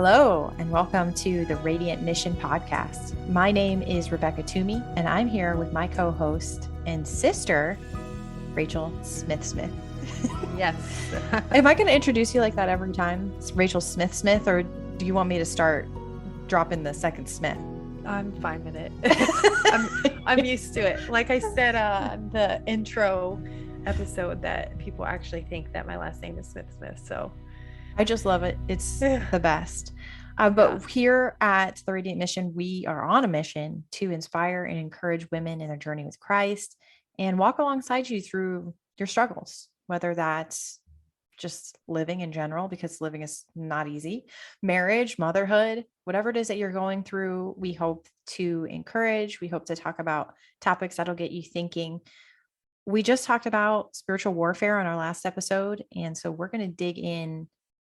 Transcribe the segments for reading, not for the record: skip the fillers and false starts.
Hello, and welcome to the Radiant Mission podcast. My name is Rebecca Toomey, and I'm here with my co-host and sister, Rachel Smith. Yes. Am I going to introduce you like that every time? It's Rachel Smith, or do you want me to start dropping the second Smith? I'm fine with it. I'm used to it. Like I said, the intro episode, that people actually think that my last name is Smith. So I just love it. It's the best. But here at the Radiant Mission, we are on a mission to inspire and encourage women in their journey with Christ and walk alongside you through your struggles, whether that's just living in general, because living is not easy, marriage, motherhood, whatever it is that you're going through. We hope to encourage. We hope to talk about topics that'll get you thinking. We just talked about spiritual warfare on our last episode. And so we're going to dig in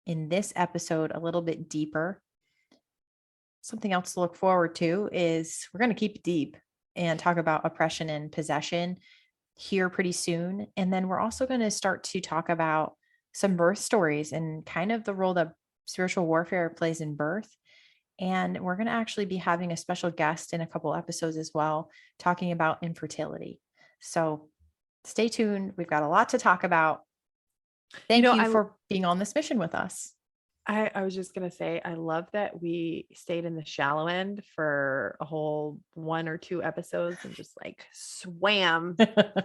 this episode a little bit deeper. Something else to look forward to is we're going to keep it deep and talk about oppression and possession here pretty soon. And then we're also going to start to talk about some birth stories and kind of the role that spiritual warfare plays in birth. And we're going to actually be having a special guest in a couple episodes as well, talking about infertility. So stay tuned. We've got a lot to talk about. Thank you for being on this mission with us. I was just going to say, I love that we stayed in the shallow end for a whole 1 or 2 episodes and just like swam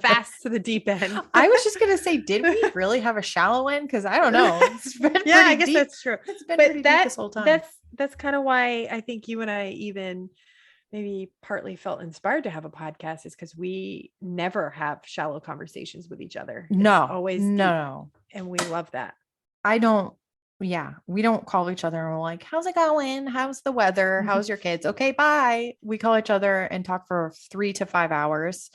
fast to the deep end. I was just going to say, did we really have a shallow end? Because I don't know. It's been I guess deep. That's true. It's been pretty deep this whole time. That's kind of why I think you and I even maybe partly felt inspired to have a podcast, is because we never have shallow conversations with each other. It's always no. Deep, and we love that. We don't call each other and we're like, how's it going? How's the weather? How's your kids? Okay, bye. We call each other and talk for 3 to 5 hours.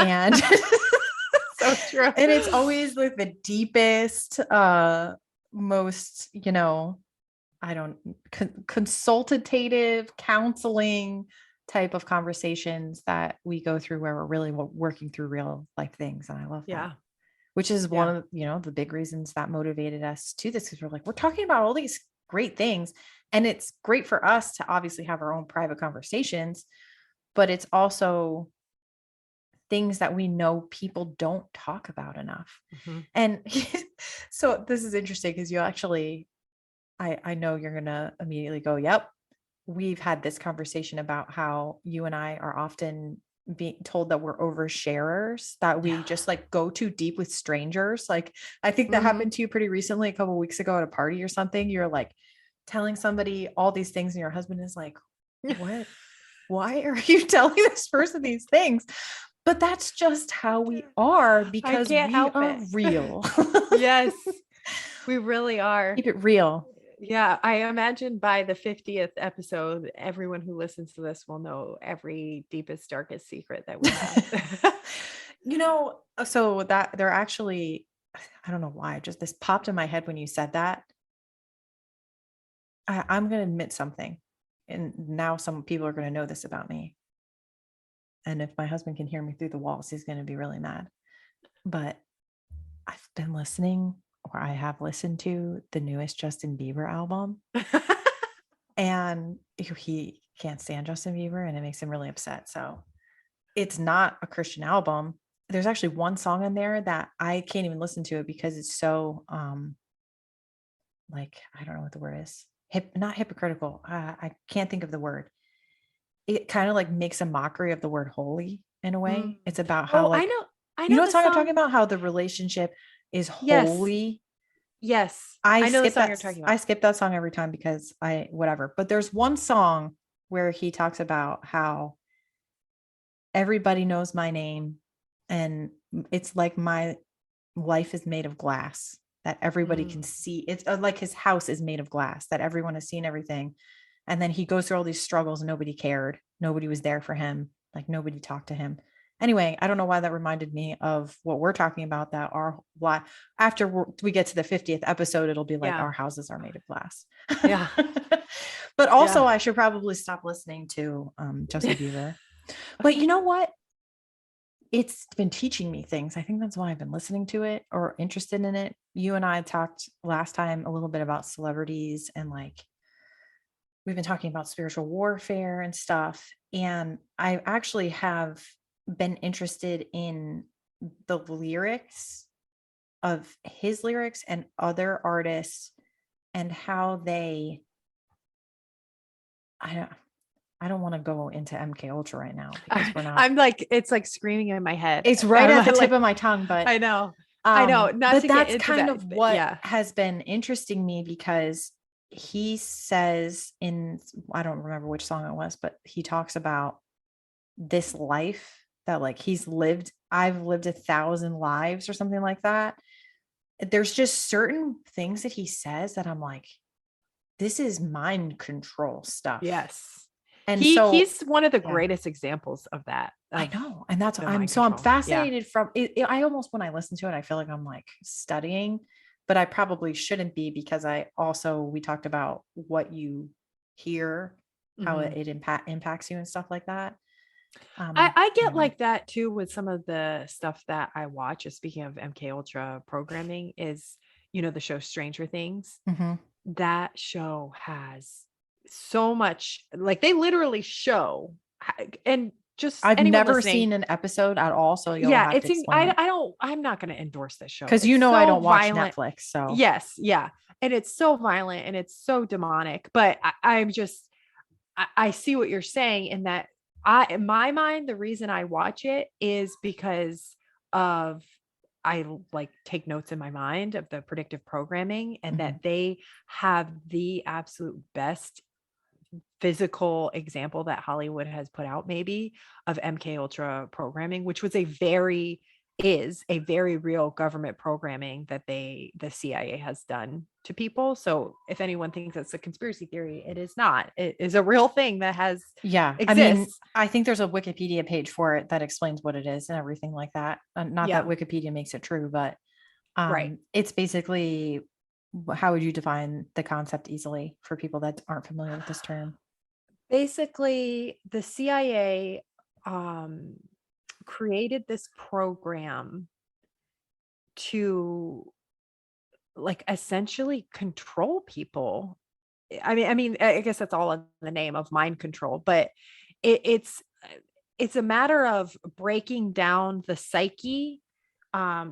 And so true. And it's always like the deepest, most, consultative counseling type of conversations that we go through, where we're really working through real life things. And I love that. Which is one of the big reasons that motivated us to this, because we're talking about all these great things, and it's great for us to obviously have our own private conversations, but it's also things that we know people don't talk about enough. Mm-hmm. And so this is interesting, because you actually, I know you're going to immediately go, yep, we've had this conversation about how you and I are often being told that we're oversharers, that we just like go too deep with strangers. Like, I think that happened to you pretty recently, a couple of weeks ago at a party or something. You're like telling somebody all these things, and your husband is like, what? Why are you telling this person these things? But that's just how we are, because we are real. Yes, we really are. Keep it real. Yeah, I imagine by the 50th episode, everyone who listens to this will know every deepest, darkest secret that we have. So that they're actually, I don't know why, just this popped in my head when you said that. I'm going to admit something, and now some people are going to know this about me. And if my husband can hear me through the walls, he's going to be really mad. But I've been listening, or I have listened to, the newest Justin Bieber album. And he can't stand Justin Bieber, and it makes him really upset. So it's not a Christian album. There's actually one song in there that I can't even listen to it, because it's so, like, I don't know what the word is. Not hypocritical. I can't think of the word. It kind of like makes a mockery of the word holy in a way. It's about how, I know what song I'm talking about, how the relationship is holy. Yes. I know the song you're talking about. I skip that song every time because whatever. But there's one song where he talks about how everybody knows my name, and it's like my life is made of glass that everybody can see. It's like his house is made of glass that everyone has seen everything. And then he goes through all these struggles, and nobody cared. Nobody was there for him. Like, nobody talked to him. Anyway, I don't know why that reminded me of what we're talking about, that why after we get to the 50th episode, it'll be like our houses are made of glass. Yeah. But also I should probably stop listening to Justin Bieber. But you know what? It's been teaching me things. I think that's why I've been listening to it or interested in it. You and I talked last time a little bit about celebrities and like we've been talking about spiritual warfare and stuff. And I actually have been interested in the lyrics of his lyrics and other artists and how they, I don't, I don't want to go into MK Ultra right now because we're not. I'm like, it's like screaming in my head. It's right I'm at the like, tip of my tongue, but I know. Not but to get that's into kind that, of but what yeah. has been interesting me because he says in, I don't remember which song it was, but he talks about this life that like I've lived 1,000 lives or something like that. There's just certain things that he says that I'm like, this is mind control stuff. Yes. And so He's one of the yeah, greatest examples of that. I know. And that's The I'm mind so I'm control. Yeah. fascinated from it. I almost, when I listen to it, I feel like I'm like studying, but I probably shouldn't be because we talked about what you hear, how Mhm. it impacts you and stuff like that. I get Anyway. like that too with some of the stuff that I watch. Speaking of MK Ultra programming, is the show Stranger Things. Mhm. That show has so much, like they literally show, and just I've anyone never listening. seen an episode at all, so you'll Yeah, have to explain it. I'm not going to endorse this show. Because It's I so don't watch violent. Netflix, so Yes, yeah. And it's so violent and it's so demonic, but I see what you're saying in that in my mind, the reason I watch it is because of I like take notes in my mind of the predictive programming and Mhm. that they have the absolute best physical example that Hollywood has put out maybe of MK Ultra programming, which was is a very real government programming that the CIA has done to people. So if anyone thinks it's a conspiracy theory, it is not. It is a real thing that Yeah. I mean, exists. I think there's a Wikipedia page for it that explains what it is and everything like that. Not that Yeah, Wikipedia makes it true, but right. it's basically, how would you define the concept easily for people that aren't familiar with this term? Basically, the CIA created this program to like essentially control people. I guess that's all in the name of mind control, but it's a matter of breaking down the psyche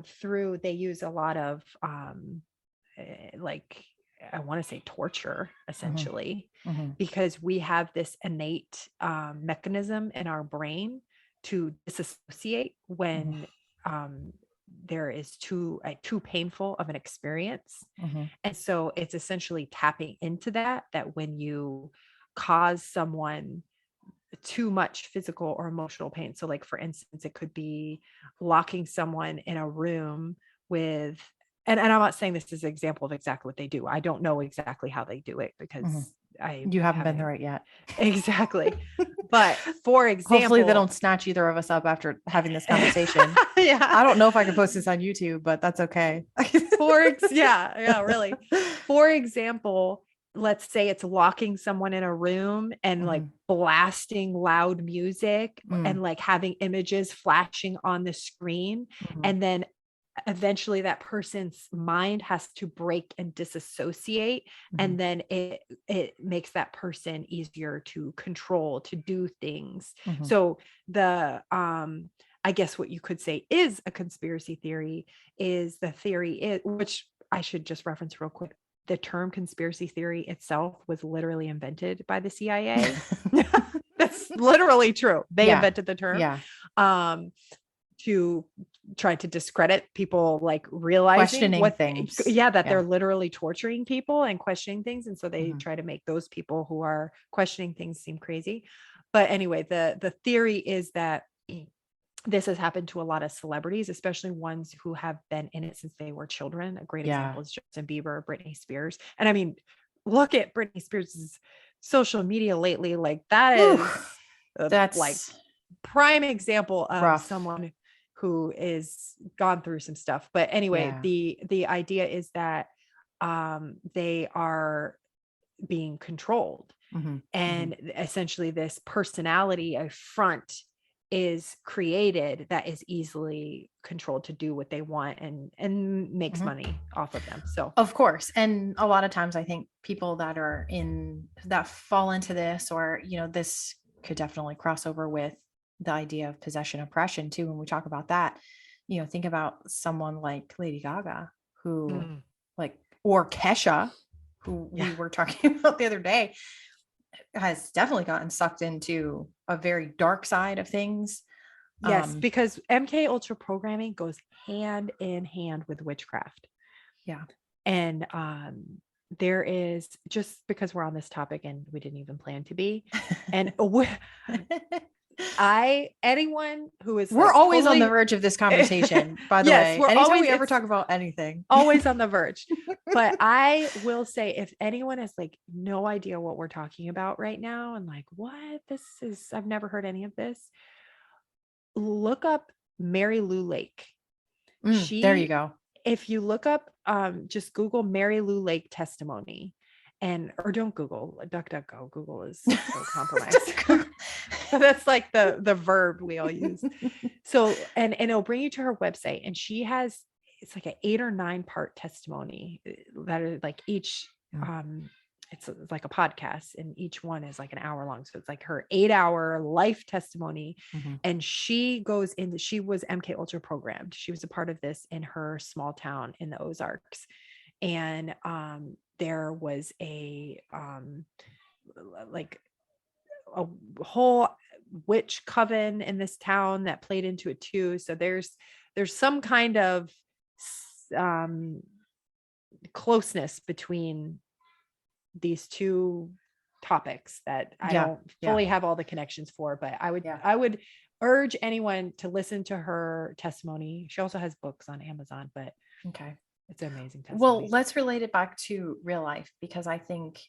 through they use a lot of like I want to say torture Mhm. essentially, Mhm. because we have this innate mechanism in our brain to disassociate Mhm. when there is too painful of an experience. Mhm. And so it's essentially tapping into that when you cause someone too much physical or emotional pain. So like for instance, it could be locking someone in a room with and I'm not saying this is an example of exactly what they do. I don't know exactly how they do it Mhm. because I You haven't been haven't there yet. exactly. But for Hopefully they example, don't snatch either of us up after having this conversation. yeah. I don't know if I can post this on YouTube, but that's okay. Yeah, really. For example, let's say it's locking someone in a room and like Mhm. blasting loud music Mm. and like having images flashing on the screen. Mhm. And then eventually that person's mind has to break and disassociate. Mhm. And then it makes that person easier to control, to do things. Mhm. So the I guess what you could say is a conspiracy theory is the theory is, which I should just reference real quick. The term conspiracy theory itself was literally invented by the CIA. That's literally true. They Yeah. invented the term Yeah. um, to try to discredit people like realizing Questioning what, things. yeah, that Yeah. they're literally torturing people and questioning things. And so they Mhm. try to make those people who are questioning things seem crazy. But anyway, the theory is that this has happened to a lot of celebrities, especially ones who have been in it since they were children. A great Yeah. example is Justin Bieber, Britney Spears. And I mean, look at Britney Spears' social media lately. Like that Whew. is like That's prime example of rough. someone who is gone through some stuff. But anyway, Yeah. the idea is that they are being controlled Mhm. Mhm. and essentially this personality, a front is created that is easily controlled to do what they want and makes money off of them. So of course. And a lot of times I think people that fall into this, or, this could definitely cross over with the idea of possession oppression too. When we talk about that, think about someone like Lady Gaga, who or Kesha, who we were talking about the other day, has definitely gotten sucked into a very dark side of things. Yes, because MK Ultra programming goes hand in hand with witchcraft. Yeah. And there is, just because we're on this topic and we didn't even plan to be, and anyone who is, we're always on the verge of this conversation, by the way. Anytime we ever talk about anything, always on the verge. But I will say, if anyone has like no idea what we're talking about right now and like, what this is, I've never heard any of this, look up Mary Lou Lake. There you go. If you look up, just Google Mary Lou Lake testimony, or don't Google, DuckDuckGo. Google is so compromised. That's like the verb we all use. So, and it'll bring you to her website, and she has, it's like an 8 or 9 part testimony that are like each, it's like a podcast, and each one is like an hour long. So it's like her 8-hour life testimony. And she was MK Ultra programmed. She was a part of this in her small town in the Ozarks. And there was a whole witch coven in this town that played into it too. So there's some kind of closeness between these two topics that I don't fully have all the connections for, but I would urge anyone to listen to her testimony. She also has books on Amazon, but it's an amazing testimony. Well, let's relate it back to real life, because I think,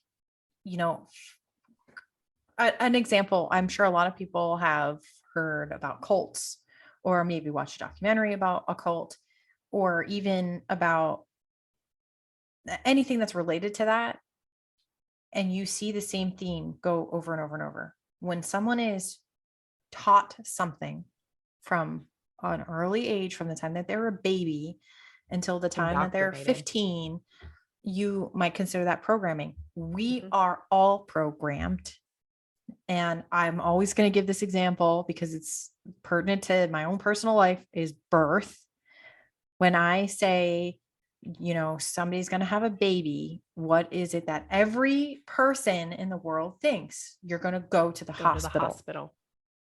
an example, I'm sure a lot of people have heard about cults, or maybe watched a documentary about a cult, or even about anything that's related to that. And you see the same theme go over and over and over. When someone is taught something from an early age, from the time that they're a baby until the time that they're 15, you might consider that programming. We are all programmed. And I'm always going to give this example because it's pertinent to my own personal life, is birth. When I say, somebody's going to have a baby, what is it that every person in the world thinks? You're going to go to the hospital.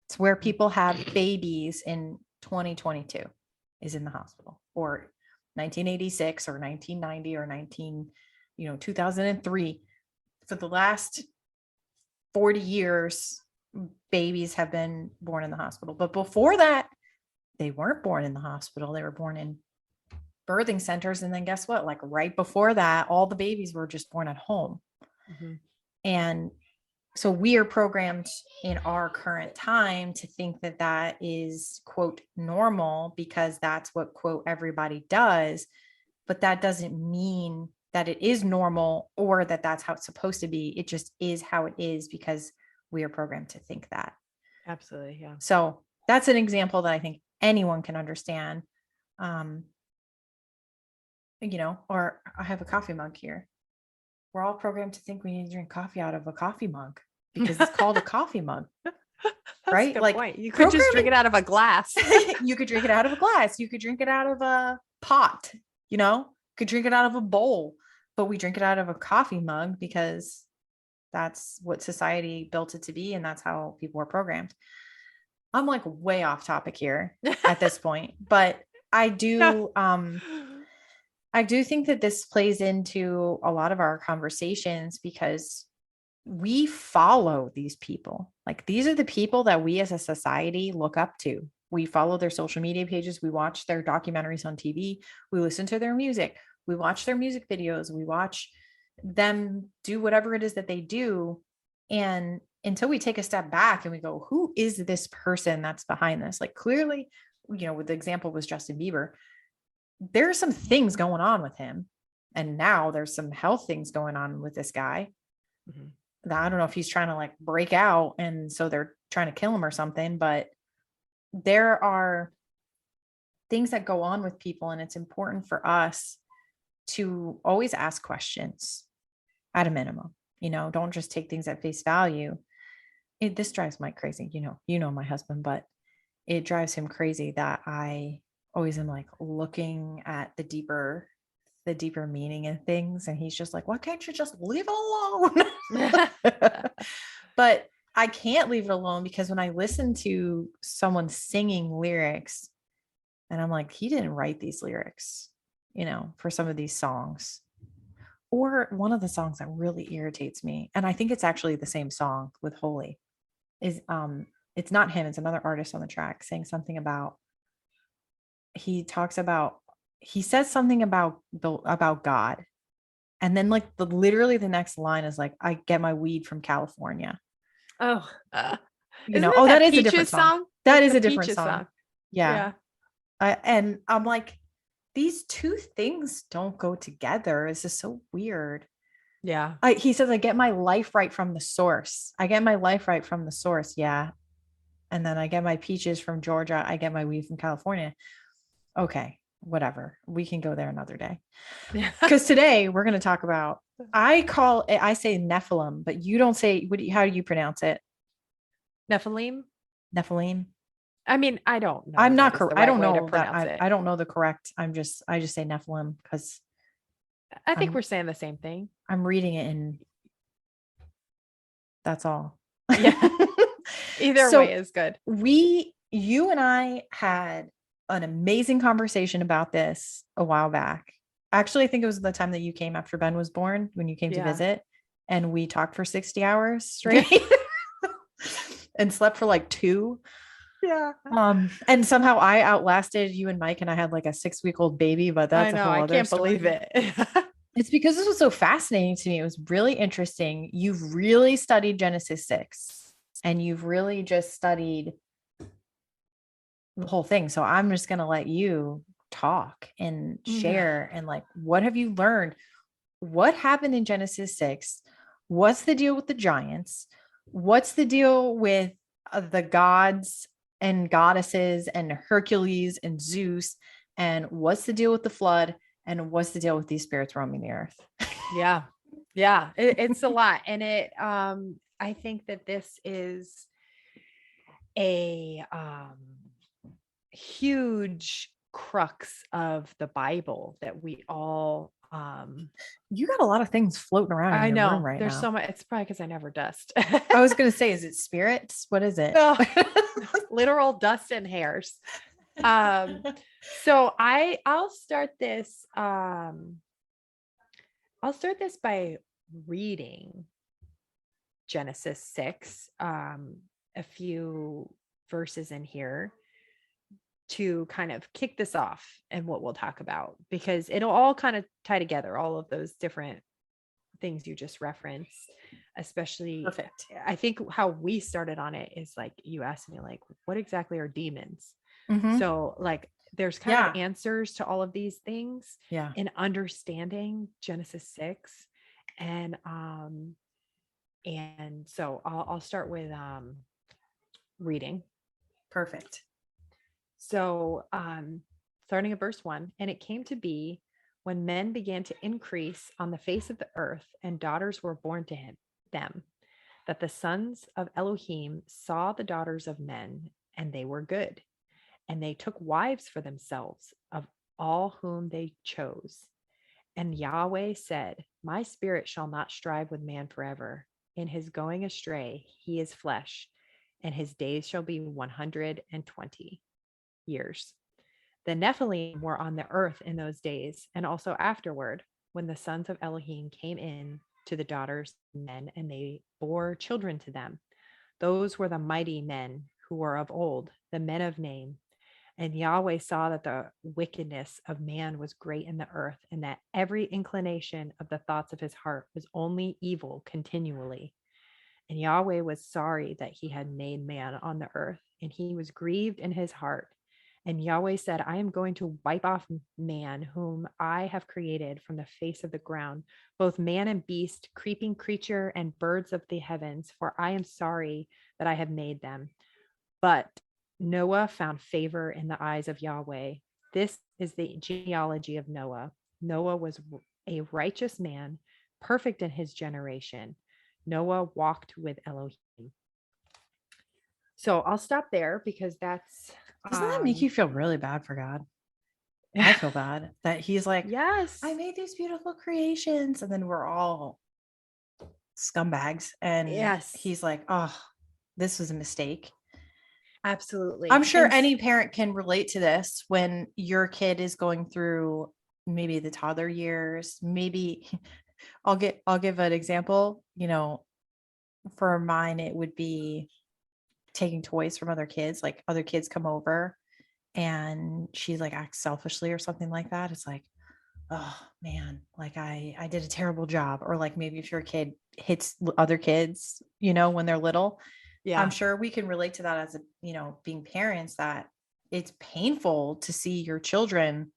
It's where people have babies in 2022, is in the hospital, or 1986 or 1990 or 2003. For the last 40 years, babies have been born in the hospital. But before that, they weren't born in the hospital. They were born in birthing centers. And then guess what? Like right before that, all the babies were just born at home. And so we are programmed in our current time to think that that is, quote, normal, because that's what, quote, everybody does. But that doesn't mean that it is normal, or that that's how it's supposed to be. It just is how it is, because we are programmed to think that. Absolutely. Yeah. So that's an example that I think anyone can understand. Or I have a coffee mug here. We're all programmed to think we need to drink coffee out of a coffee mug because it's called a coffee mug. Right? Like point. You could just drink it out of a glass. You could drink it out of a glass. You could drink it out of a pot, could drink it out of a bowl, but we drink it out of a coffee mug because that's what society built it to be. And that's how people are programmed. I'm like way off topic here at this point, but I do think that this plays into a lot of our conversations, because we follow these people. Like, these are the people that we as a society look up to. We follow their social media pages. We watch their documentaries on TV. We listen to their music. We watch their music videos. We watch them do whatever it is that they do. And until we take a step back and we go, who is this person that's behind this? Like, clearly, with the example was Justin Bieber. There are some things going on with him. And now there's some health things going on with this guy. I don't know if he's trying to like break out, and so they're trying to kill him or something, but there are things that go on with people, and it's important for us to always ask questions at a minimum. Don't just take things at face value. This drives Mike crazy. My husband, but it drives him crazy that I always am like looking at the deeper meaning in things. And he's just like, why can't you just leave it alone? But I can't leave it alone, because when I listen to someone singing lyrics, and I'm like, he didn't write these lyrics, for some of these songs. Or one of the songs that really irritates me, and I think it's actually the same song with Holy, is it's not him, it's another artist on the track saying something about, he says something about God. And then like literally the next line is like, I get my weed from California. Oh, that is a different song. That is a different song. Yeah. And I'm like, these two things don't go together. This is so weird. Yeah. He says, I get my life right from the source. I get my life right from the source. Yeah. And then I get my peaches from Georgia. I get my weed from California. Okay, whatever. We can go there another day. Because today we're going to talk about, I say Nephilim, but you don't say, how do you pronounce it? Nephilim. I mean, I don't know. I'm not correct. I don't know that. I don't know the correct. I just say Nephilim because I think we're saying the same thing. I'm reading it, and that's all. Yeah. Either way is good. You and I had an amazing conversation about this a while back. Actually, I think it was the time that you came after Ben was born, when you came to visit, and we talked for 60 hours straight and slept for like 2. Yeah. And somehow I outlasted you and Mike, and I had like a 6-week-old baby, but that's a whole other I can't story. believe it. It's because this was so fascinating to me. It was really interesting. You've really studied Genesis 6, and you've really just studied the whole thing. So I'm just going to let you talk and share. And like, what have you learned? What happened in Genesis 6? What's the deal with the giants? What's the deal with the gods and goddesses and Hercules and Zeus? And what's the deal with the flood? And what's the deal with these spirits roaming the earth? Yeah. It's a lot. And I think that this is a huge crux of the Bible that we all you got a lot of things floating around in your room right there's now. So much. It's probably because I never dust. I was gonna say, is it spirits? What is it? No, literal dust and hairs. So I'll start this by reading Genesis 6, a few verses in here to kind of kick this off and what we'll talk about, because it'll all kind of tie together, all of those different things you just referenced. Especially, perfect. I think how we started on it is like, you asked me like, what exactly are demons? So like, there's kind of answers to all of these things in understanding Genesis 6. And so I'll start with reading. Perfect. So starting at verse 1, and it came to be when men began to increase on the face of the earth and daughters were born to them, that the sons of Elohim saw the daughters of men, and they were good. And they took wives for themselves of all whom they chose. And Yahweh said, my spirit shall not strive with man forever. In his going astray, he is flesh, and his days shall be 120 years. The Nephilim were on the earth in those days, and also afterward, when the sons of Elohim came in to the daughters of men, and they bore children to them. Those were the mighty men who were of old, the men of name. And Yahweh saw that the wickedness of man was great in the earth, and that every inclination of the thoughts of his heart was only evil continually. And Yahweh was sorry that he had made man on the earth, and he was grieved in his heart. And Yahweh said, I am going to wipe off man, whom I have created from the face of the ground, both man and beast, creeping creature, and birds of the heavens, for I am sorry that I have made them. But Noah found favor in the eyes of Yahweh. This is the genealogy of Noah. Noah was a righteous man, perfect in his generation. Noah walked with Elohim. So I'll stop there because that's Doesn't that make you feel really bad for God? I feel bad that he's like, yes. I made these beautiful creations. And then we're all scumbags. And Yes. he's like, oh, this was a mistake. Absolutely. I'm sure any parent can relate to this when your kid is going through maybe the toddler years. Maybe I'll give an example. You know, for mine, it would be taking toys from other kids. Like other kids come over and she's like acts selfishly or something like that. It's like, oh man, like I did a terrible job. Or like maybe if your kid hits other kids, you know, when they're little. Yeah. I'm sure we can relate to that as a, you know, being parents, that it's painful to see your children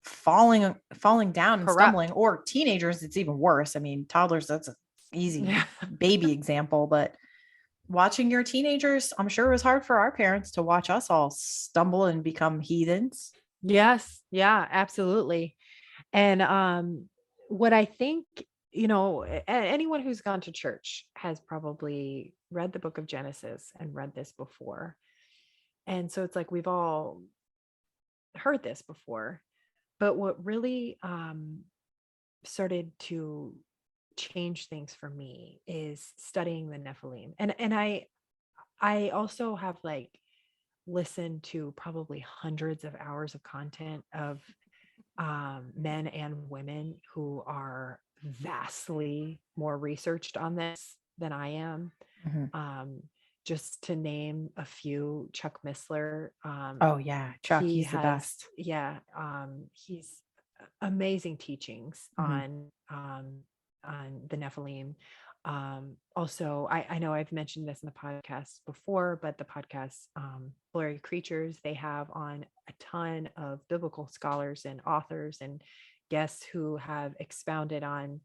falling down and Corrupt. stumbling, or teenagers. It's even worse. I mean, toddlers, that's an easy baby example, but watching your teenagers, I'm sure it was hard for our parents to watch us all stumble and become heathens. Yes. Yeah, absolutely. And what I think, you know, anyone who's gone to church has probably read the book of Genesis and read this before. And so it's like we've all heard this before. But what really started to change things for me is studying the Nephilim. And I also have like listened to probably hundreds of hours of content of men and women who are vastly more researched on this than I am. Just to name a few, Chuck Missler. Oh yeah, Chuck, he's the best. Yeah, he's amazing teachings on the Nephilim. Also, I know I've mentioned this in the podcast before, but the podcast Blurry Creatures, they have on a ton of biblical scholars and authors and guests who have expounded on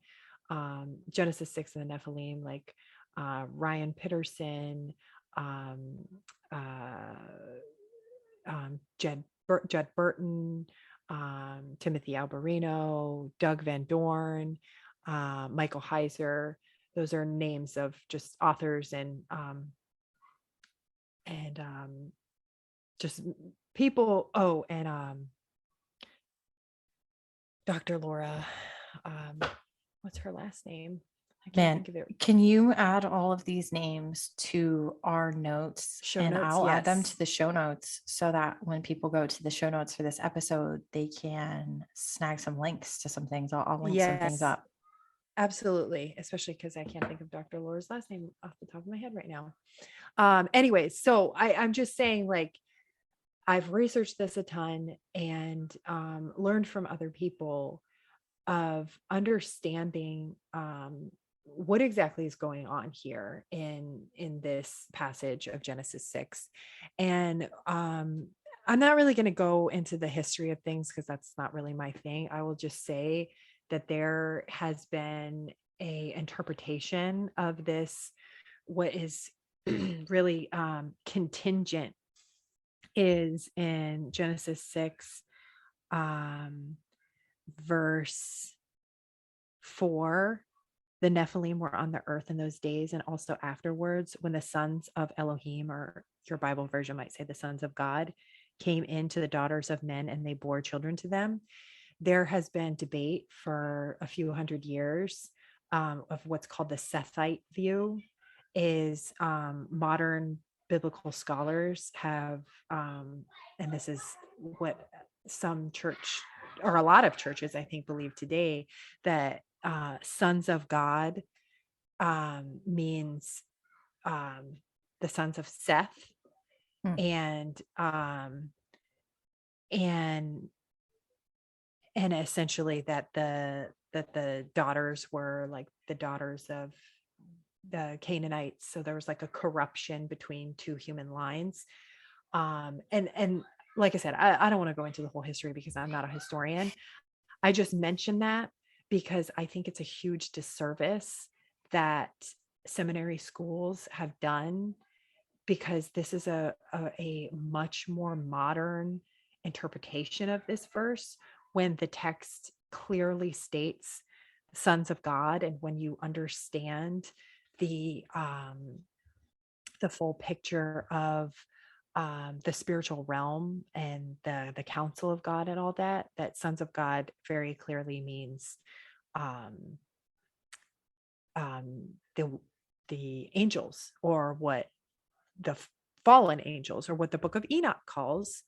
Genesis 6 and the Nephilim, like Ryan Pitterson, Judd Burton, Timothy Alberino, Doug Van Dorn, Michael Heiser. Those are names of just authors and just people. Oh, and Dr. Laura, what's her last name? I can't think of it. Can you add all of these names to our notes? I'll add them to the show notes so that when people go to the show notes for this episode, they can snag some links to some things. I'll link some things up. Absolutely. Especially because I can't think of Dr. Laura's last name off the top of my head right now. Anyways, so I'm just saying, like, I've researched this a ton and learned from other people of understanding what exactly is going on here in this passage of Genesis 6. And I'm not really going to go into the history of things because that's not really my thing. I will just say that there has been a interpretation of this, what is really contingent is in Genesis 6 verse 4. The Nephilim were on the earth in those days and also afterwards, when the sons of Elohim, or your Bible version might say the sons of God, came into the daughters of men and they bore children to them. There has been debate for a few hundred years of what's called the Sethite view. Is modern biblical scholars have, and this is what some church or a lot of churches I think believe today, that sons of God means the sons of Seth, and essentially that the daughters were like the daughters of the Canaanites. So there was like a corruption between two human lines. And like I said, I don't want to go into the whole history because I'm not a historian. I just mentioned that because I think it's a huge disservice that seminary schools have done because this is a much more modern interpretation of this verse, when the text clearly states sons of God, and when you understand the full picture of the spiritual realm and the counsel of God and all that, that sons of God very clearly means um, the angels, or what the fallen angels, or what the book of Enoch calls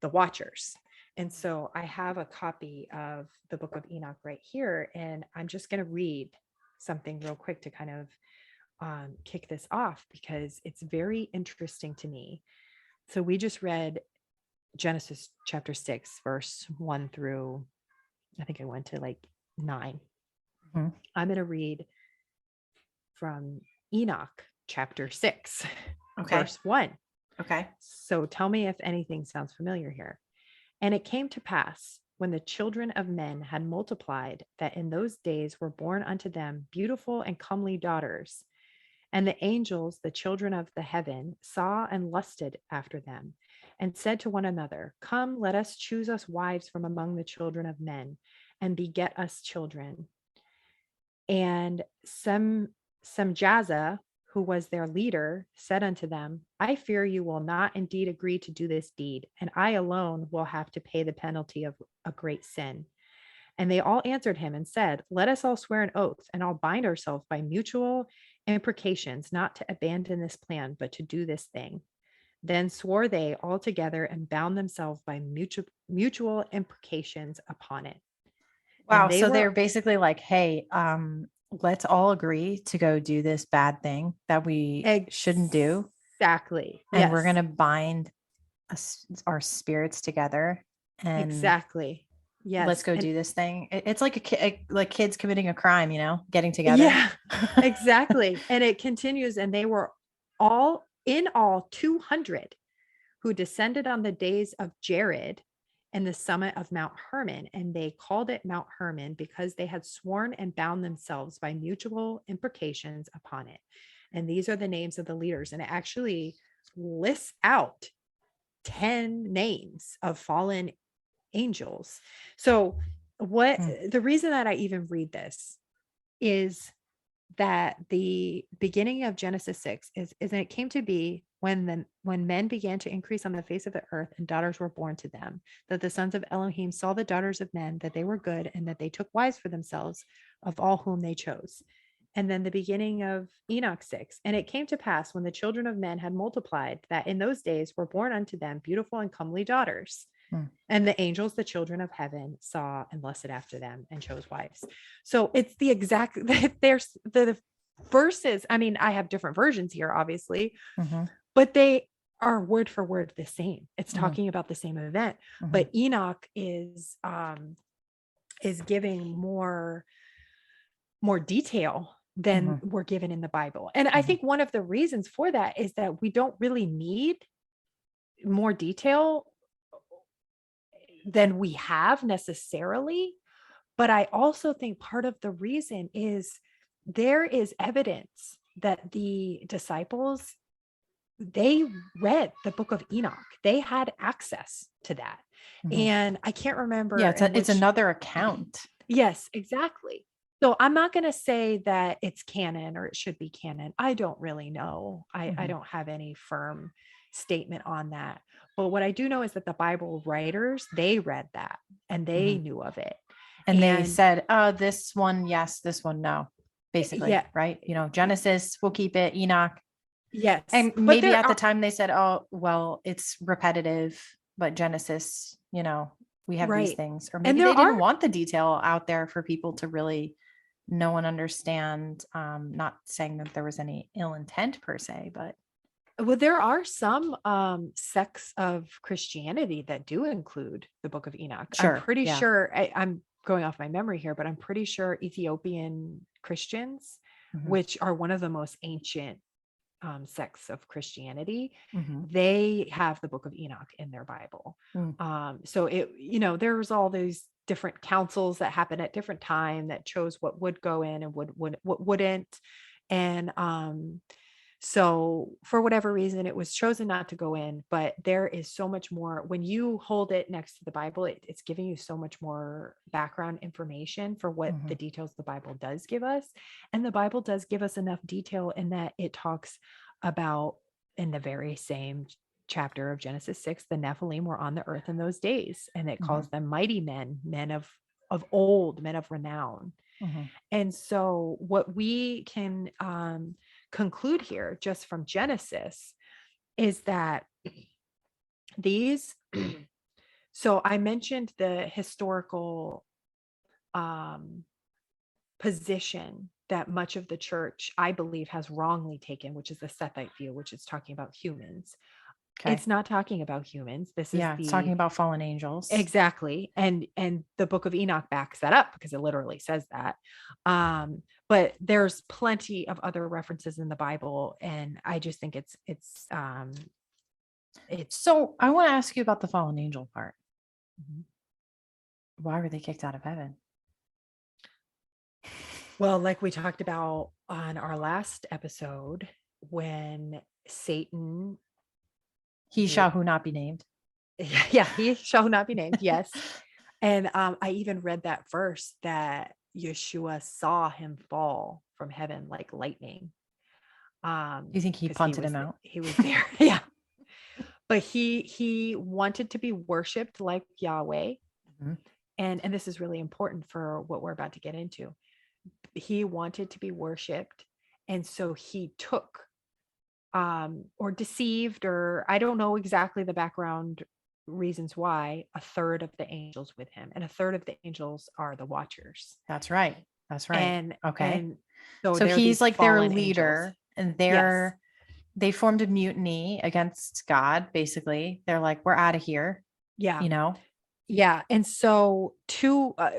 the watchers. And so I have a copy of the book of Enoch right here, and I'm just going to read something real quick to kind of kick this off, because it's very interesting to me. So we just read Genesis chapter 6, verse 1 through, I think I went to like 9. Mm-hmm. I'm going to read from Enoch chapter 6, verse 1. Okay. So tell me if anything sounds familiar here. And it came to pass, when the children of men had multiplied, that in those days were born unto them beautiful and comely daughters. And the angels, the children of the heaven, saw and lusted after them, and said to one another, Come, let us choose us wives from among the children of men, and beget us children. And Semjaza, who was their leader, said unto them, I fear you will not indeed agree to do this deed, and I alone will have to pay the penalty of a great sin. And they all answered him and said, Let us all swear an oath, and all bind ourselves by mutual imprecations, not to abandon this plan, but to do this thing. Then swore they all together and bound themselves by mutual imprecations upon it. Wow. And they So were they're basically like, hey, let's all agree to go do this bad thing that we shouldn't do. Exactly. And we're going to bind our spirits together and exactly. Yes. let's go do this thing. It's like like kids committing a crime, getting together. Yeah, exactly. And it continues. And they were all 200 who descended on the days of Jared and the summit of Mount Hermon. And they called it Mount Hermon because they had sworn and bound themselves by mutual imprecations upon it. And these are the names of the leaders. And it actually lists out 10 names of fallen angels. So the reason that I even read this is that the beginning of Genesis 6 is that it came to be when men began to increase on the face of the earth and daughters were born to them, that the sons of Elohim saw the daughters of men, that they were good, and that they took wives for themselves of all whom they chose. And then the beginning of Enoch 6, and it came to pass when the children of men had multiplied, that in those days were born unto them beautiful and comely daughters. And the angels, the children of heaven, saw and lusted after them and chose wives. So it's the exact, there's the verses. I mean, I have different versions here, obviously, but they are word for word the same. It's talking about the same event, but Enoch is giving more detail than we're given in the Bible. And I think one of the reasons for that is that we don't really need more detail than we have necessarily. But I also think part of the reason is there is evidence that the disciples, they read the book of Enoch. They had access to that. And I can't remember. Yeah, it's another account. Yes, exactly. So I'm not going to say that it's canon or it should be canon. I don't really know. I don't have any firm statement on that. But what I do know is that the Bible writers, they read that and they knew of it. And they said, this one, yes, this one, no, basically. Yeah. Right. Genesis, we'll keep it. Enoch. Yes. And maybe at the time they said, oh, well, it's repetitive, but Genesis, we have these things. Or maybe they didn't want the detail out there for people to really know and understand. Not saying that there was any ill intent per se, but. Well, there are some sects of Christianity that do include the book of Enoch. Sure, I'm pretty sure, I'm going off my memory here, but I'm pretty sure Ethiopian Christians, which are one of the most ancient sects of Christianity, they have the book of Enoch in their Bible. So there was all these different councils that happened at different time that chose what would go in and what wouldn't. And So for whatever reason, it was chosen not to go in, but there is so much more when you hold it next to the Bible. It's giving you so much more background information for what the details the Bible does give us. And the Bible does give us enough detail in that it talks about, in the very same chapter of Genesis 6, the Nephilim were on the earth in those days, and it calls them mighty men, men of old, men of renown. And so what we can conclude here just from Genesis is that these, so I mentioned the historical position that much of the church, I believe, has wrongly taken, which is the Sethite view, which is talking about humans. Okay. It's not talking about humans. This is it's talking about fallen angels. Exactly. And the book of Enoch backs that up because it literally says that. But there's plenty of other references in the Bible. And I just think it's so I want to ask you about the fallen angel part. Why were they kicked out of heaven? Well, like we talked about on our last episode, when Satan, he shall who not be named. Yeah, he shall not be named. Yes. And I even read that verse that Yeshua saw him fall from heaven like lightning. You think he punted him out? He was there. Yeah. But he wanted to be worshiped like Yahweh. And this is really important for what we're about to get into. He wanted to be worshiped. And so he took or deceived, or I don't know exactly the background reasons why, a third of the angels with him, and a third of the angels are the watchers. That's right. And so he's like their leader, angels. And they formed a mutiny against God. Basically, they're like, we're out of here. Yeah. Yeah. And so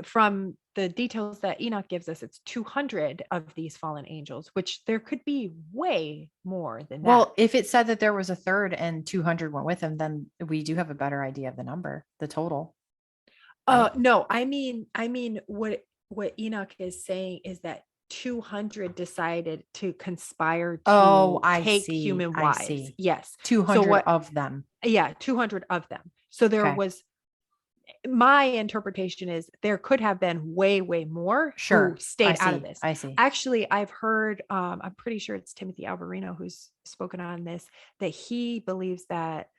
from the details that Enoch gives us, it's 200 of these fallen angels, which there could be way more than that. Well, if it said that there was a third and 200 went with him, then we do have a better idea of the number, the total. Right? No, I mean, what Enoch is saying is that 200 decided to conspire to take human wives. Yes. 200 of them. Yeah. 200 of them. So there was, my interpretation is there could have been way more who stayed out of this. I see. Actually, I've heard, I'm pretty sure it's Timothy Alvarino who's spoken on this, that he believes that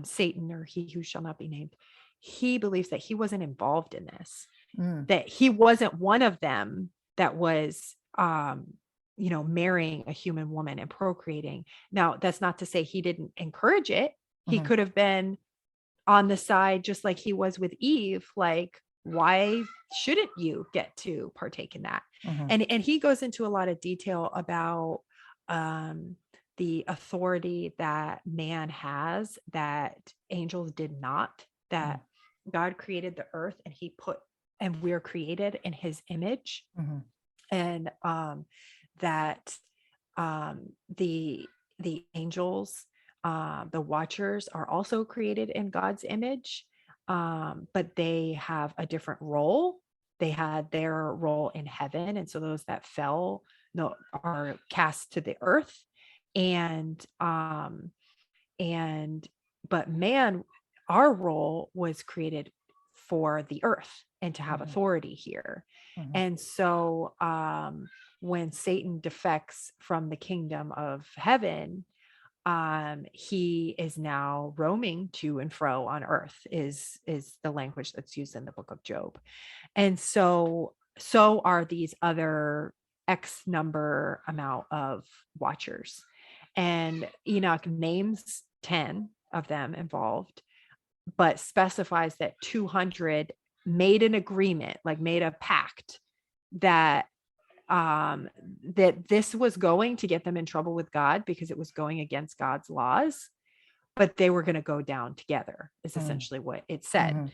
Satan, or he who shall not be named, he believes that he wasn't involved in this, that he wasn't one of them that was, marrying a human woman and procreating. Now, that's not to say he didn't encourage it. He could have been on the side, just like he was with Eve, like, why shouldn't you get to partake in that? And he goes into a lot of detail about the authority that man has that angels did not, that God created the earth and we're created in his image. And that the angels, the watchers, are also created in God's image, but they have a different role. They had their role in heaven, and so those that fell are cast to the earth. But man, our role was created for the earth and to have authority here. And so when Satan defects from the kingdom of heaven, he is now roaming to and fro on earth, is the language that's used in the book of Job. And so are these other X number amount of watchers. And Enoch names 10 of them involved, but specifies that 200 made an agreement, like made a pact that this was going to get them in trouble with God because it was going against God's laws, but they were going to go down together, is essentially what it said.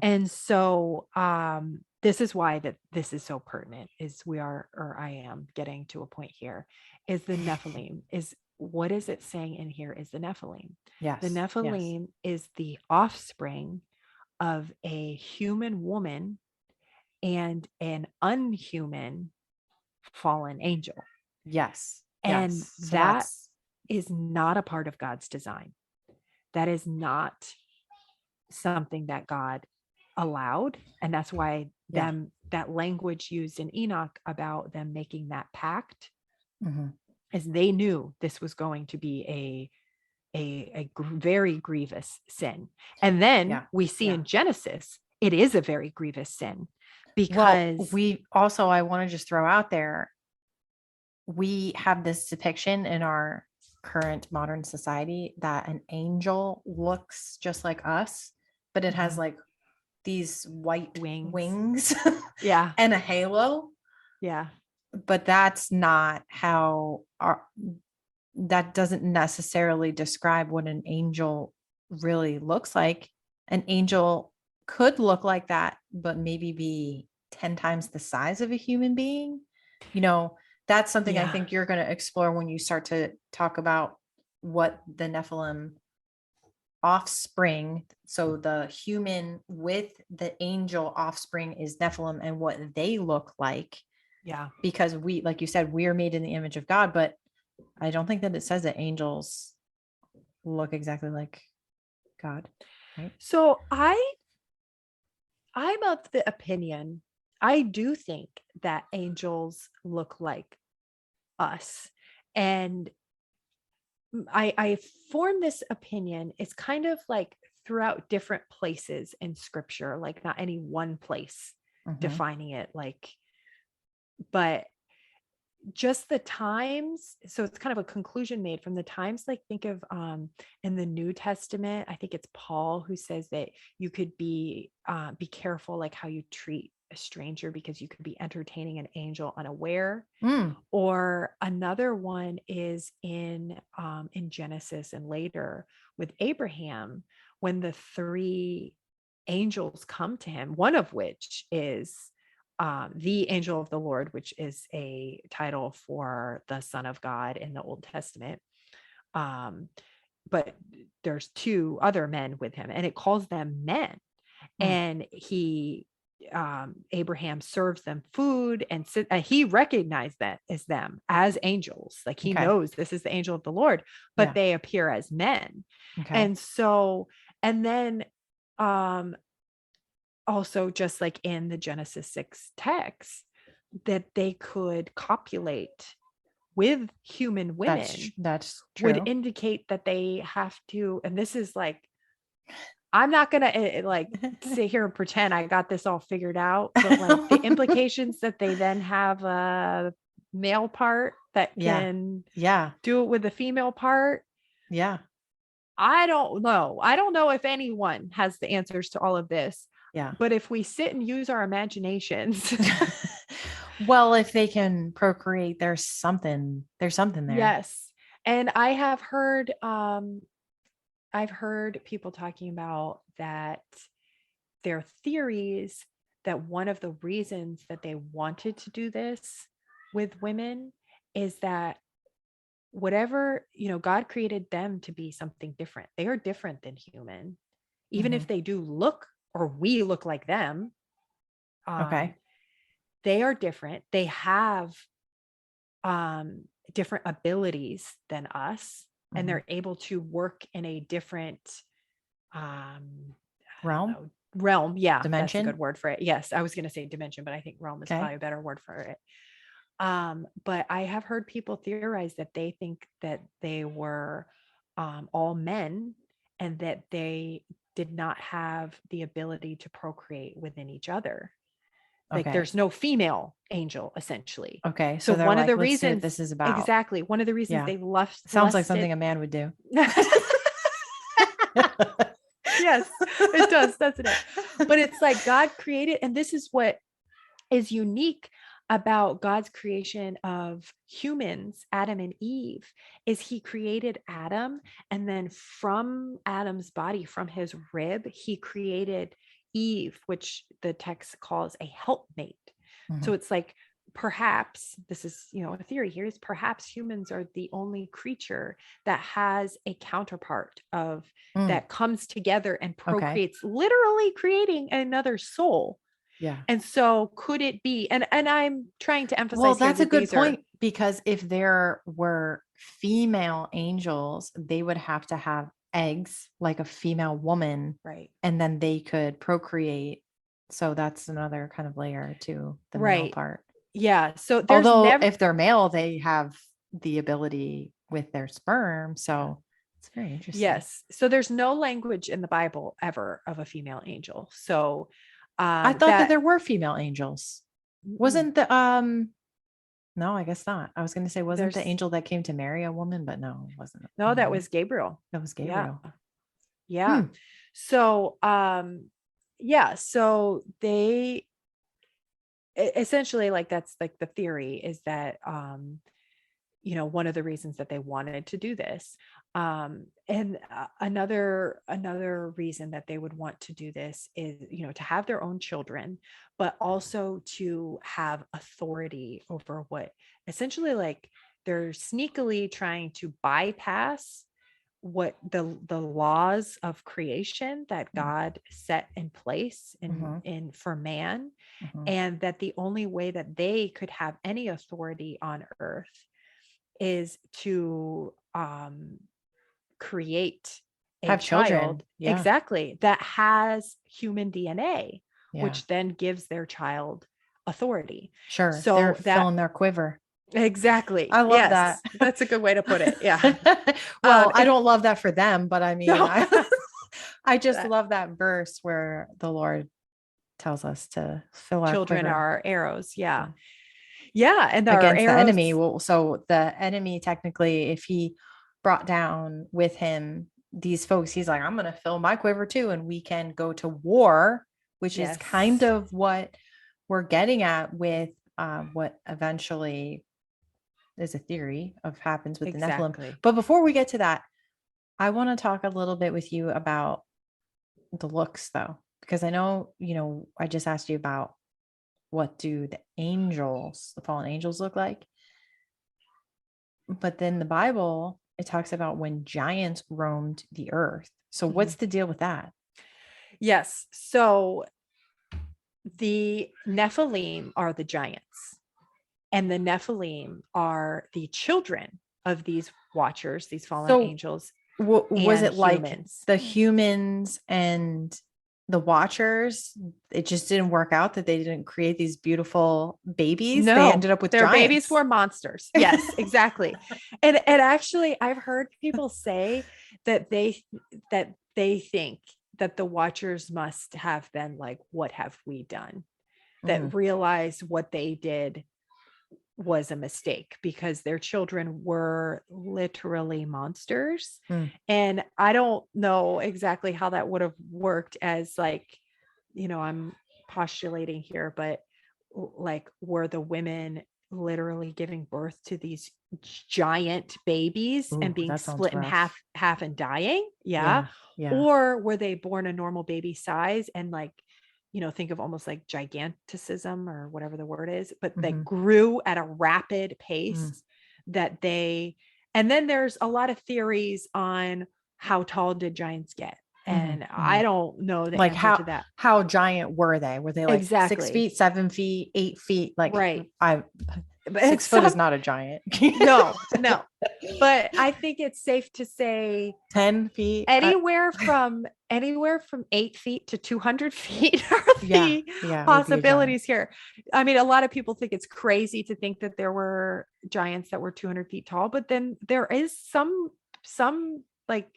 And so this is why this is so pertinent, is I am getting to a point here, is the Nephilim. What is it saying in here is the Nephilim. Yes. The Nephilim is the offspring of a human woman and an unhuman fallen angel. Yes. And so is not a part of God's design. That is not something that God allowed. And that's why that language used in Enoch about them making that pact is they knew this was going to be a very grievous sin. And then we see in Genesis, it is a very grievous sin, because I want to just throw out there, we have this depiction in our current modern society that an angel looks just like us, but it has like these white wings and a halo. But that's not how that doesn't necessarily describe what an angel really looks like. An angel could look like that, but maybe be 10 times the size of a human being. That's something I think you're going to explore when you start to talk about what the Nephilim offspring, so the human with the angel offspring is Nephilim, and what they look like. Because we, like you said, we are made in the image of God, but I don't think that it says that angels look exactly like God, right? So I'm of the opinion, I do think that angels look like us. And I form this opinion. It's kind of like throughout different places in scripture, like not any one place defining it, like, but just the times. So it's kind of a conclusion made from the times, like think of in the New Testament, I think it's Paul who says that you could be careful like how you treat a stranger, because you could be entertaining an angel unaware. Or another one is in Genesis and later with Abraham, when the 3 angels come to him, one of which is the angel of the Lord, which is a title for the Son of God in the Old Testament. But there's 2 other men with him, and it calls them men. And Abraham serves them food, and he recognized that as them as angels. Like he knows this is the angel of the Lord, but they appear as men. And so, and then also just like in the Genesis 6 text, that they could copulate with human women. That's true. Would indicate that they have to, and this is like, I'm not going to like sit here and pretend I got this all figured out, but like the implications that they then have a male part that can do it with the female part. I don't know. I don't know if anyone has the answers to all of this. But if we sit and use our imaginations. Well, if they can procreate, there's something there. Yes. And I've heard people talking about that their theories that one of the reasons that they wanted to do this with women is that whatever, God created them to be something different. They are different than human, even if they do look, or we look like them. They are different. They have different abilities than us, and they're able to work in a different realm. Yeah, dimension. That's a good word for it. Yes, I was going to say dimension, but I think realm is probably a better word for it. But I have heard people theorize that they think that they were all men, and that they did not have the ability to procreate within each other. Like there's no female angel, essentially. So one of the let's see reasons what this is about. Exactly. One of the reasons they left. Sounds like something a man would do. Yes, it does, doesn't it? But it's like God created, and this is what is unique about God's creation of humans, Adam and Eve, is he created Adam, and then from Adam's body, from his rib, he created Eve, which the text calls a helpmate. So it's like, perhaps this is, a theory here, is perhaps humans are the only creature that has a counterpart of that comes together and procreates, literally creating another soul. And so could it be, and I'm trying to emphasize, well, that's a good point, Because if there were female angels, they would have to have eggs like a female woman, Right. and then they could procreate. So that's another kind of layer to the male Right. part. Yeah. So there's Although never, if they're male, they have the ability with their sperm. So it's very interesting. yes. So there's no language in the Bible ever of a female angel. So I thought that there were female angels. Wasn't the no, I guess not. I was going to say, wasn't the there's angel that came to Mary a woman? But no, it wasn't. no, that was Gabriel. That was Yeah. Gabriel. Yeah. Hmm. So yeah, so they essentially, like, that's like the theory is that you know, one of the reasons that they wanted to do this. And another reason that they would want to do this is, you know, to have their own children, but also to have authority over what essentially, like, they're sneakily trying to bypass what the laws of creation that God set in place in for man, and that the only way that they could have any authority on earth is to create a Have children. child, Yeah. exactly, that has human DNA, Yeah. which then gives their child authority. Sure. So they're that filling their quiver. exactly. I love that. That's a good way to put it. Yeah. Well, I don't love that for them, but I mean, No. I just love that verse where the Lord tells us to fill our children quiver. are arrows. Yeah. Yeah. And Against the enemy. Well, so the enemy, technically, if he brought down with him these folks, he's like, I'm going to fill my quiver too. And we can go to war, which is kind of what we're getting at with what eventually is a theory of happens with the Nephilim. But before we get to that, I want to talk a little bit with you about the looks, though, because I know, you know, I just asked you about what do the angels, the fallen angels, look like. But then the Bible, it talks about when giants roamed the earth. So what's the deal with that? Yes. So the Nephilim are the giants, and the Nephilim are the children of these watchers, these fallen angels. Was it like the humans and the watchers, it just didn't work out, that they didn't create these beautiful babies? No, they ended up with their giants. Babies were monsters. Yes, exactly. and actually, I've heard people say that they think that the watchers must have been like, what have we done? That realized what they did was a mistake, because their children were literally monsters. And I don't know exactly how that would have worked, as, like, you know, I'm postulating here, but like, were the women literally giving birth to these giant babies and being split in half and dying? Yeah. Or were they born a normal baby size and, like, you know, think of almost like giganticism or whatever the word is, but they grew at a rapid pace and then there's a lot of theories on how tall did giants get. And I don't know the answer to that. How giant were they? Were they like 6 feet, 7 feet, 8 feet? Like, right. 6 foot is not a giant. No. But I think it's safe to say 10 feet, anywhere from 8 feet to 200 feet are the possibilities here. I mean, a lot of people think it's crazy to think that there were giants that were 200 feet tall, but then there is some like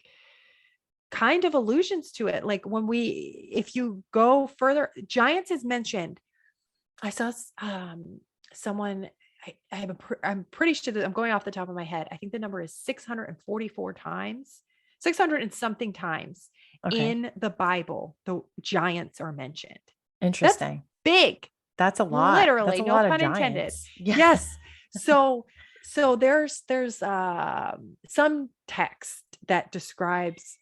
kind of allusions to it. Like, if you go further, giants is mentioned. I saw someone, I'm pretty sure that I'm going off the top of my head. I think the number is 644 times, 600 and something times in the Bible, the giants are mentioned. Interesting. That's big. That's a lot. Literally, no pun intended. Yes. So there's some text that describes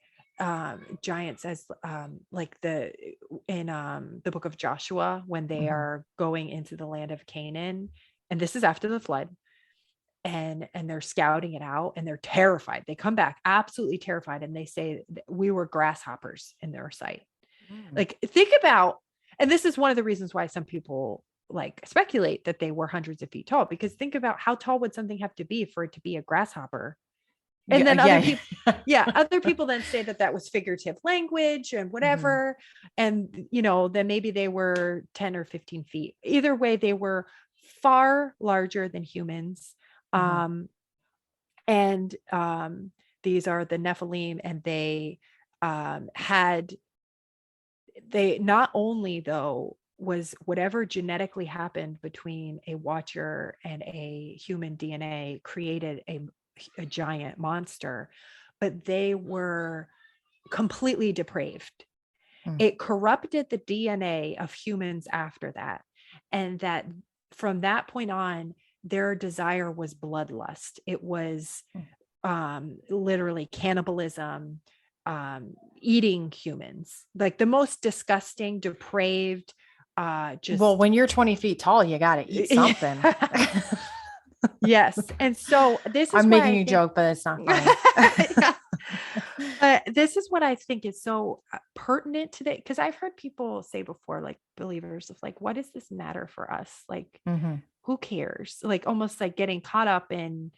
giants as like in the book of Joshua, when they are going into the land of Canaan, and this is after the flood, and they're scouting it out, and they're terrified. They come back absolutely terrified, and they say, we were grasshoppers in their sight. Like, think about, and this is one of the reasons why some people like speculate that they were hundreds of feet tall, because think about how tall would something have to be for it to be a grasshopper. And then other people, other people then say that was figurative language and whatever. And, then maybe they were 10 or 15 feet. Either way, they were far larger than humans. And these are the Nephilim, and they not only though was whatever genetically happened between a watcher and a human DNA created a giant monster, but they were completely depraved. It corrupted the DNA of humans after that. And that from that point on, their desire was bloodlust. It was literally cannibalism, eating humans, like the most disgusting, depraved, well, when you're 20 feet tall, you got to eat something. Yes. And so this is, I'm making a joke, but it's not funny. But this is what I think is so pertinent today, because I've heard people say before, like believers, of like, what does this matter for us? Like, who cares? Like almost like getting caught up in,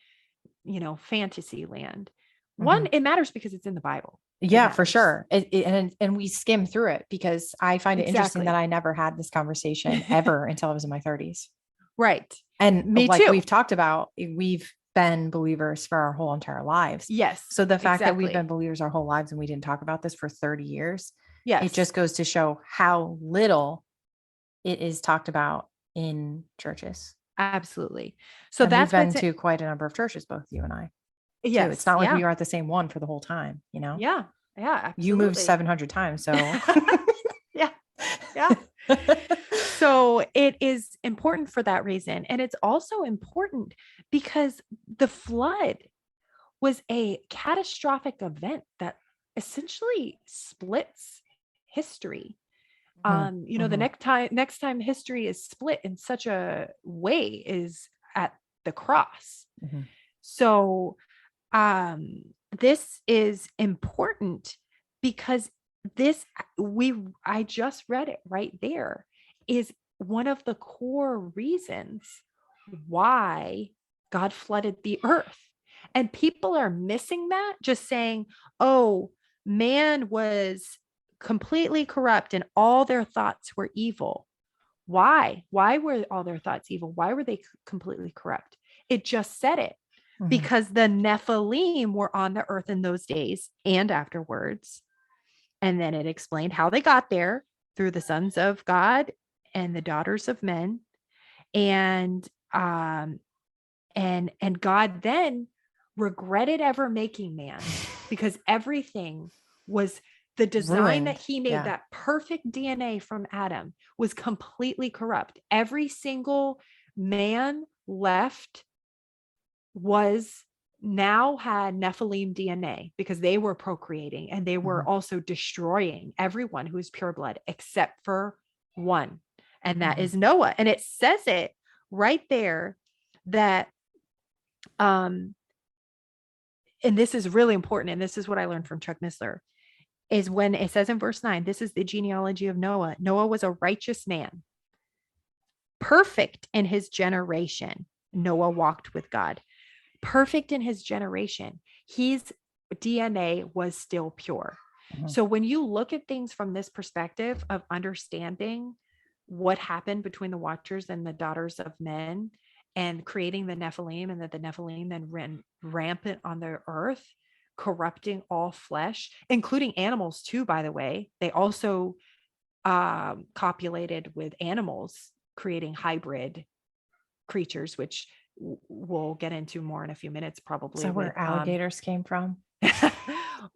fantasy land. One, it matters because it's in the Bible. Yeah, for sure. And we skim through it, because I find it interesting that I never had this conversation ever until I was in my 30s. Right. And me like too. We've talked about, we've been believers for our whole entire lives. Yes. So the fact that we've been believers our whole lives and we didn't talk about this for 30 years, it just goes to show how little it is talked about in churches. Absolutely. So and we've been to quite a number of churches, both you and I. Yes. Too. It's not like we were at the same one for the whole time, Yeah. Yeah. Absolutely. You moved 700 times. So yeah. Yeah. So it is important for that reason. And it's also important because the flood was a catastrophic event that essentially splits history. The next time history is split in such a way is at the cross. So this is important because I just read it right there, is one of the core reasons why God flooded the earth. And people are missing that, just saying, oh, man was completely corrupt and all their thoughts were evil. Why were all their thoughts evil? Why were they completely corrupt? It just said it. Because the Nephilim were on the earth in those days and afterwards. And then it explained how they got there through the sons of God and the daughters of men. And God then regretted ever making man, because everything was the design ruined. That he made, that perfect DNA from Adam, was completely corrupt. Every single man left had Nephilim DNA, because they were procreating and they were also destroying everyone who is pure blood except for one, and that is Noah. And it says it right there that and this is really important, and this is what I learned from Chuck Missler, is when it says in verse 9, this is the genealogy of Noah. Noah was a righteous man, perfect in his generation. Noah walked with God. Perfect in his generation. His DNA was still pure. So when you look at things from this perspective of understanding what happened between the watchers and the daughters of men and creating the Nephilim, and that the Nephilim then ran rampant on the earth, corrupting all flesh, including animals too, by the way. They also copulated with animals, creating hybrid creatures, which we'll get into more in a few minutes, probably. So where alligators came from?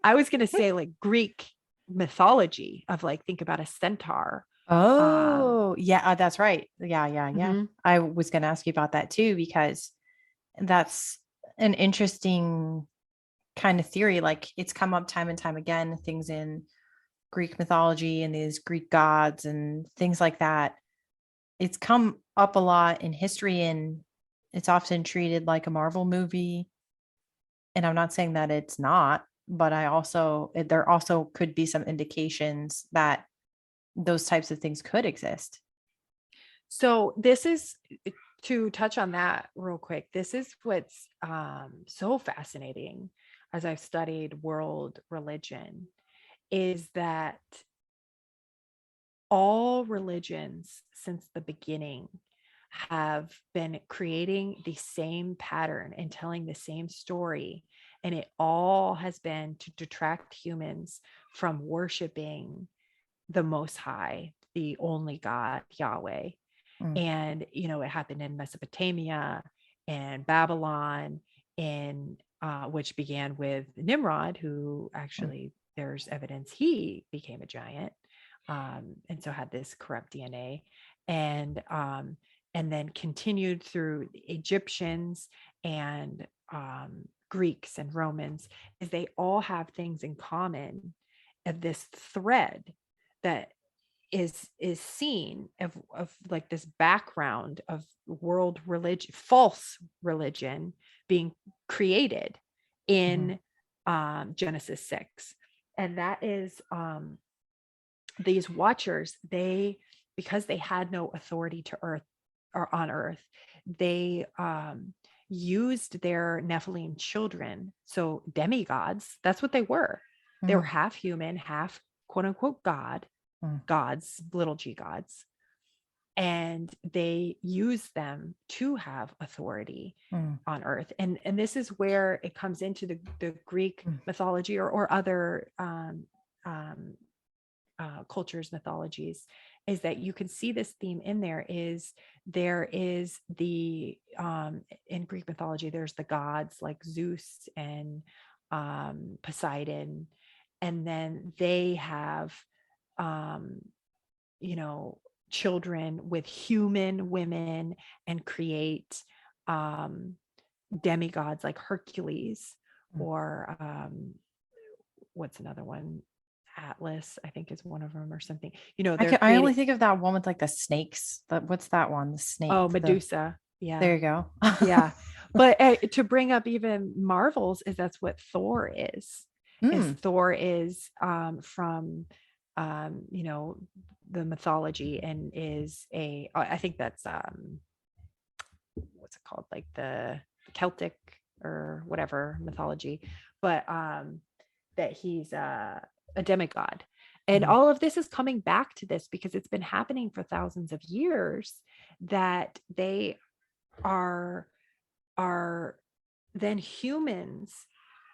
I was going to say like Greek mythology of like, think about a centaur. Oh, that's right. Yeah. I was going to ask you about that too, because that's an interesting kind of theory. Like, it's come up time and time again, things in Greek mythology and these Greek gods and things like that. It's come up a lot in history, and it's often treated like a Marvel movie. And I'm not saying that it's not, but there also could be some indications that those types of things could exist. So this is, to touch on that real quick, this is what's so fascinating as I've studied world religion, is that all religions since the beginning have been creating the same pattern and telling the same story. And it all has been to detract humans from worshiping the Most High, the only God, Yahweh. Mm, And, it happened in Mesopotamia and Babylon, in which began with Nimrod, who mm, actually there's evidence he became a giant, and so had this corrupt DNA, and then continued through the Egyptians and Greeks and Romans, is they all have things in common of this thread that is seen of like this background of world religion, false religion being created mhm, in Genesis 6. And that is these watchers, they, because they had no authority to earth or on earth, they used their Nephilim children, so demigods, that's what they were. They were mhm, half human, half quote unquote mm, gods, little g gods, and they use them to have authority mm, on earth. And this is where it comes into the Greek mm, mythology, or other um, cultures, mythologies, is that you can see this theme in there. Is there is the in Greek mythology, there's the gods like Zeus and Poseidon, and then they have um, you know, children with human women, and create um, demigods like Hercules, mm. or what's another one? Atlas, I think, is one of them, or something. They're I only creating. think of that one with like the snakes. What's that one? The snake. Oh, Medusa. Yeah. There you go. Yeah. But to bring up even Marvels, is that's what Thor is. Is Mm, Thor is from the mythology, and is I think that's what's it called, like the Celtic or whatever mythology, but that he's a demigod. And mhm. all of this is coming back to this because it's been happening for thousands of years, that they are are then humans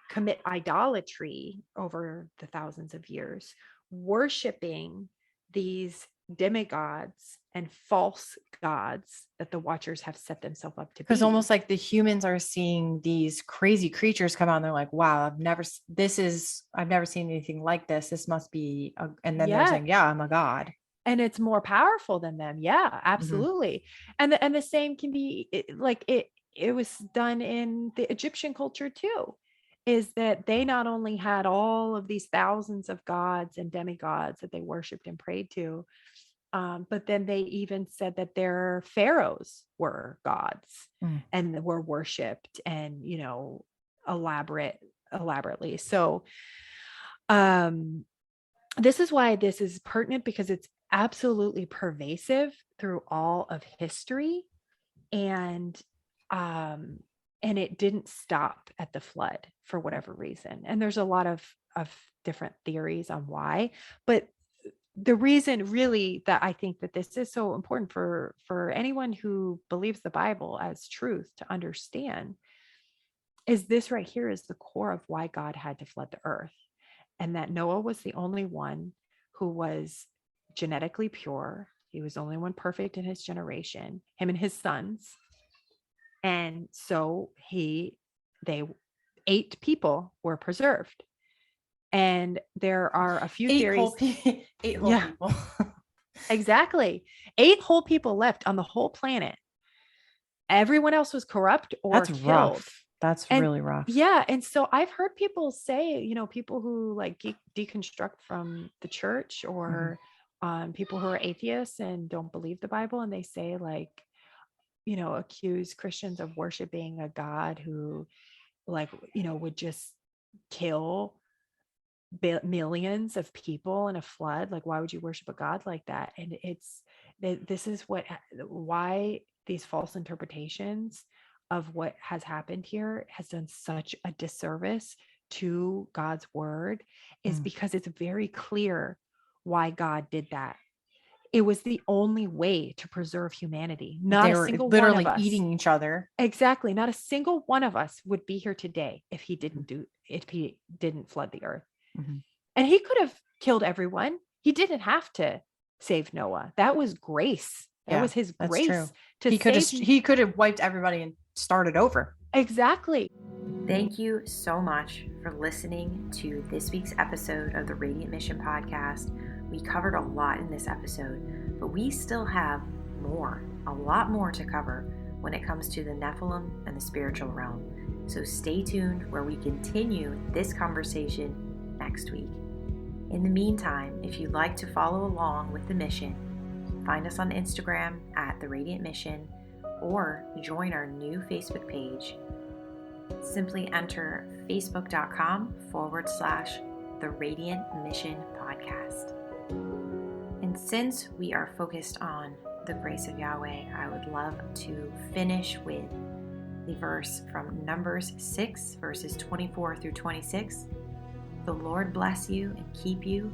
commit idolatry over the thousands of years, worshiping these demigods and false gods that the watchers have set themselves up to Because be. almost like the humans are seeing these crazy creatures come out and they're like, wow, I've never seen anything like this. This must be, and then they're Yeah. saying, yeah, I'm a god. And it's more powerful than them. Yeah, Mhm. absolutely. And the same can be like it was done in the Egyptian culture too, is that they not only had all of these thousands of gods and demigods that they worshiped and prayed to, but then they even said that their pharaohs were gods Mm. and were worshipped, and elaborately. So um this is why this is pertinent, because it's absolutely pervasive through all of history, and um it didn't stop at the flood for whatever reason. And there's a lot of different theories on why, but the reason really that I think that this is so important for anyone who believes the Bible as truth to understand, is this right here is the core of why God had to flood the earth, and that Noah was the only one who was genetically pure. He was the only one perfect in his generation, him and his sons. And so they 8 people were preserved. And there are a few Eight whole theories. people. Eight whole Yeah, people. exactly. 8 whole people left on the whole planet. Everyone else was corrupt or That's killed. rough. That's And really rough. yeah, and so I've heard people say, people who like deconstruct from the church, Mhm. or people who are atheists and don't believe the Bible, and they say, like, accuse Christians of worshiping a God who, like, would just kill millions of people in a flood. Like, why would you worship a God like that? And this is why these false interpretations of what has happened here has done such a disservice to God's word, is because it's very clear why God did that. It was the only way to preserve humanity. Not a single one of us eating each other. Exactly. Not a single one of us would be here today if he didn't flood the earth. And he could have killed everyone. He didn't have to save Noah. That was grace. That was his grace. He could have wiped everybody and started over. Exactly. Thank you so much for listening to this week's episode of the Radiant Mission podcast. We covered a lot in this episode, but we still have a lot more to cover when it comes to the Nephilim and the spiritual realm. So stay tuned where we continue this conversation next week. In the meantime, if you'd like to follow along with the mission, find us on Instagram at The Radiant Mission or join our new Facebook page. Simply enter facebook.com/The Radiant Mission Podcast. And since we are focused on the grace of Yahweh, I would love to finish with the verse from Numbers 6, verses 24 through 26. The Lord bless you and keep you.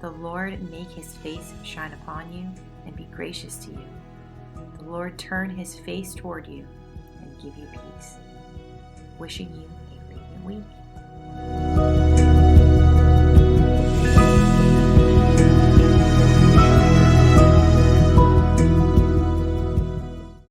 The Lord make his face shine upon you and be gracious to you. The Lord turn his face toward you and give you peace. Wishing you a radiant week.